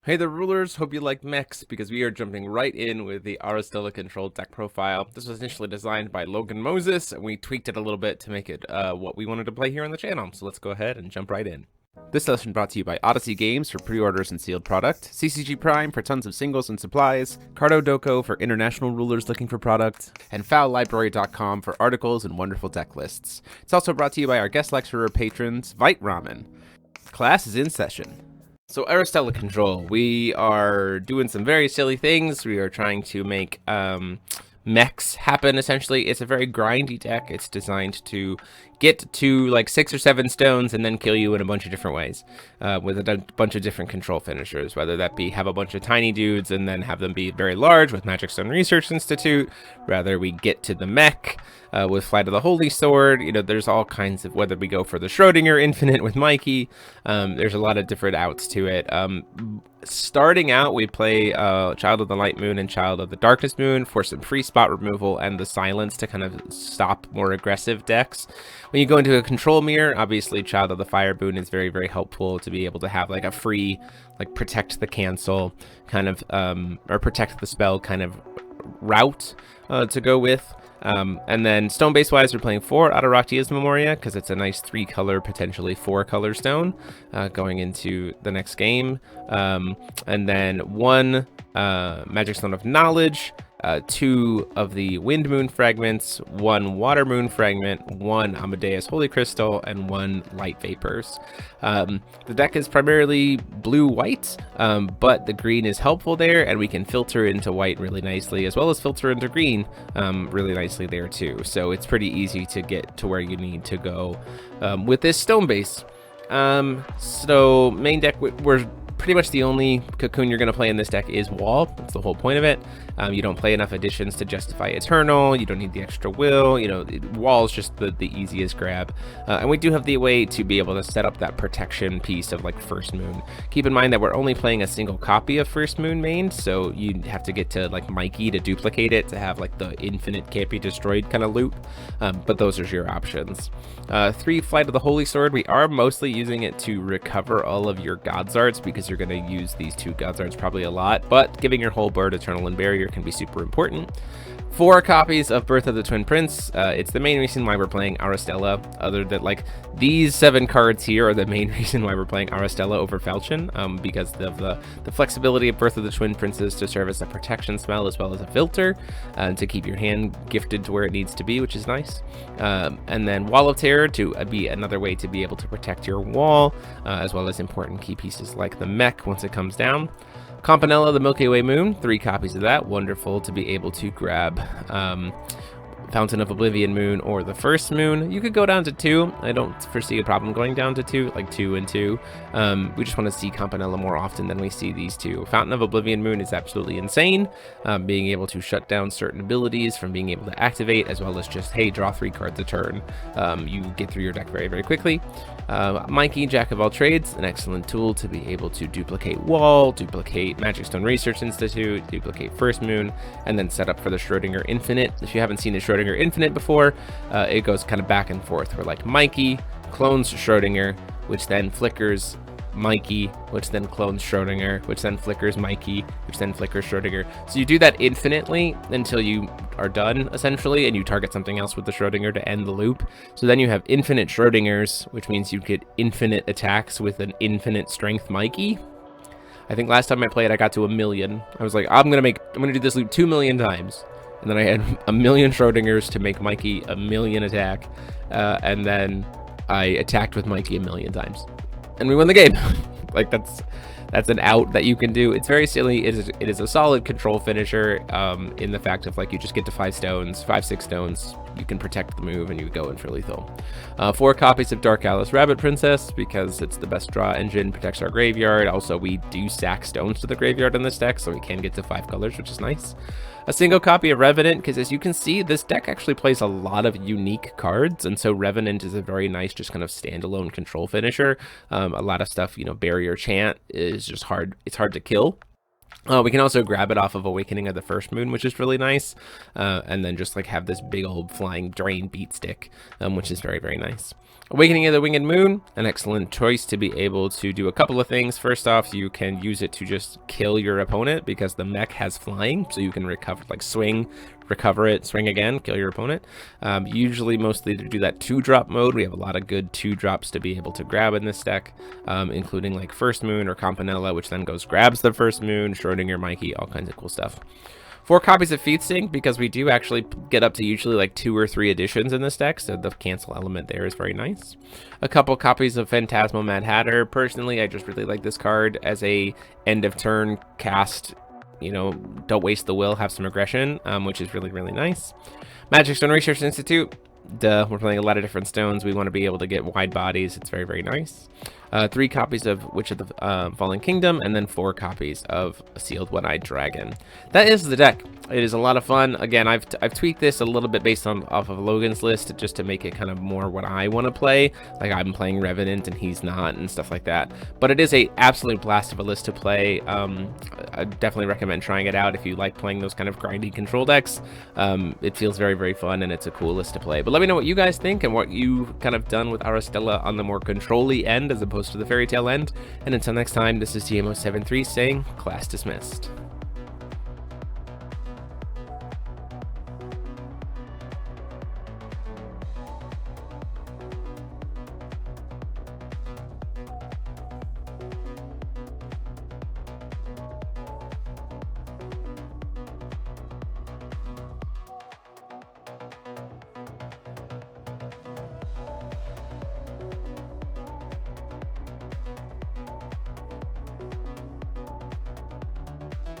Hey there, rulers. Hope you like mechs, because we are jumping right in with the Aristella Control Deck profile. This was initially designed by Logan Moses, and we tweaked it a little bit to make it what we wanted to play here on the channel. So let's go ahead and jump right in. This session brought to you by Odyssey Games for pre-orders and sealed product, CCG Prime for tons of singles and supplies, Cardo Doko for international rulers looking for product, and FoulLibrary.com for articles and wonderful deck lists. It's also brought to you by our guest lecturer patrons, wyatt. Class is in session. So Aristella Control, we are doing some very silly things. We are trying to make mechs happen, essentially. It's a very grindy deck. It's designed to get to like 6 or 7 stones and then kill you in a bunch of different ways with a bunch of different control finishers, whether that be have a bunch of tiny dudes and then have them be very large with Magic Stone Research Institute, rather we get to the mech with Flight of the Holy Sword. You know, there's all kinds of, whether we go for the Schrodinger Infinite with Mikey, there's a lot of different outs to it. Starting out, we play Child of the Light Moon and Child of the Darkness Moon for some free spot removal and the silence to kind of stop more aggressive decks. When you go into a control mirror, obviously Child of the Fire Moon is very, very helpful to be able to have like a free, like protect the cancel kind of, or protect the spell kind of route to go with. And then stone-based wise, we're playing 4 Adoraktia's Memoria because it's a nice 3-color, potentially 4-color stone going into the next game. And then 1 Magic Stone of Knowledge, 2 of the Wind Moon Fragments, 1 Water Moon Fragment, 1 Amadeus Holy Crystal, and 1 Light Vapors. The deck is primarily blue-white, but the green is helpful there, and we can filter into white really nicely, as well as filter into green really nicely there too. So it's pretty easy to get to where you need to go with this stone base. So main deck, we're pretty much the only cocoon you're going to play in this deck is Wall. That's the whole point of it. You don't play enough additions to justify Eternal. You don't need the extra will. You know, Wall is just the easiest grab. And we do have the way to be able to set up that protection piece of like First Moon. Keep in mind that we're only playing a single copy of First Moon main, so you have to get to like Mikey to duplicate it to have like the infinite can't be destroyed kind of loop. But those are your options. 3 Flight of the Holy Sword. We are mostly using it to recover all of your Godzards because you're going to use these 2 Godzards probably a lot, but giving your whole board Eternal and Barrier can be super important. 4 copies of Birth of the Twin Prince. It's the main reason why we're playing Aristella. Other than like these 7 cards here are the main reason why we're playing Aristella over Falchion, because of the flexibility of Birth of the Twin Princes to serve as a protection spell as well as a filter to keep your hand gifted to where it needs to be, which is nice. And then Wall of Terror to be another way to be able to protect your wall, as well as important key pieces like the mech once it comes down. Campanella, the Milky Way Moon, 3 copies of that. Wonderful to be able to grab Fountain of Oblivion Moon or the First Moon. You could go down to 2. I don't foresee a problem going down to 2, like 2 and 2. We just want to see Campanella more often than we see these 2. Fountain of Oblivion Moon is absolutely insane. Being able to shut down certain abilities from being able to activate, as well as just, hey, draw 3 cards a turn. You get through your deck very, very quickly. Mikey, Jack of all trades, an excellent tool to be able to duplicate Wall, duplicate Magic Stone Research Institute, duplicate First Moon, and then set up for the Schrodinger Infinite. If you haven't seen the Schrodinger Infinite before, it goes kind of back and forth where like Mikey clones Schrodinger, which then flickers Mikey, which then clones Schrodinger, which then flickers Mikey, which then flickers Schrodinger. So you do that infinitely until you are done, essentially, and you target something else with the Schrodinger to end the loop. So then you have infinite Schrodingers, which means you get infinite attacks with an infinite strength Mikey. I think last time I played, I got to 1,000,000. I was like, I'm gonna do this loop 2,000,000 times. And then I had 1,000,000 Schrodingers to make Mikey 1,000,000 attack. And then I attacked with Mikey 1,000,000 times. And we won the game. Like that's an out that you can do. It's very silly. It is a solid control finisher in the fact of like you just get to 5 stones, 5, 6 stones. You can protect the move and you go in for lethal. 4 copies of Dark Alice Rabbit Princess because it's the best draw engine, protects our graveyard. Also, we do sack stones to the graveyard in this deck, so we can get to 5 colors, which is nice. A single copy of Revenant, because as you can see, this deck actually plays a lot of unique cards, and so Revenant is a very nice, just kind of standalone control finisher. A lot of stuff, you know, Barrier Chant is just hard. It's hard to kill. We can also grab it off of Awakening of the First Moon, which is really nice, and then just like have this big old flying drain beat stick, which is very, very nice. Awakening of the Winged Moon, an excellent choice to be able to do a couple of things. First off, you can use it to just kill your opponent because the mech has flying, so you can recover, like swing, recover it, swing again, kill your opponent. Usually mostly to do that 2-drop mode. We have a lot of good 2-drops to be able to grab in this deck, including like First Moon or Campanella, which then goes grabs the First Moon, Schrodinger Mikey, all kinds of cool stuff. 4 copies of Feasting, because we do actually get up to usually like 2 or 3 additions in this deck, so the cancel element there is very nice. A couple copies of Phantasmal Mad Hatter. Personally, I just really like this card as a end of turn cast, you know, don't waste the will, have some aggression, which is really, really nice. Magic Stone Research Institute. Duh, we're playing a lot of different stones. We want to be able to get wide bodies. It's very, very nice. 3 copies of Witch of the Fallen Kingdom, and then 4 copies of Sealed One-Eyed Dragon. That is the deck. It is a lot of fun. Again, I've tweaked this a little bit based off of Logan's list just to make it kind of more what I want to play. Like I'm playing Revenant and he's not and stuff like that. But it is a absolute blast of a list to play. I definitely recommend trying it out if you like playing those kind of grindy control decks. It feels very, very fun and it's a cool list to play. But let me know what you guys think and what you've kind of done with Aristella on the more control-y end as opposed to the fairy tale end. And until next time, this is TMO73 saying class dismissed.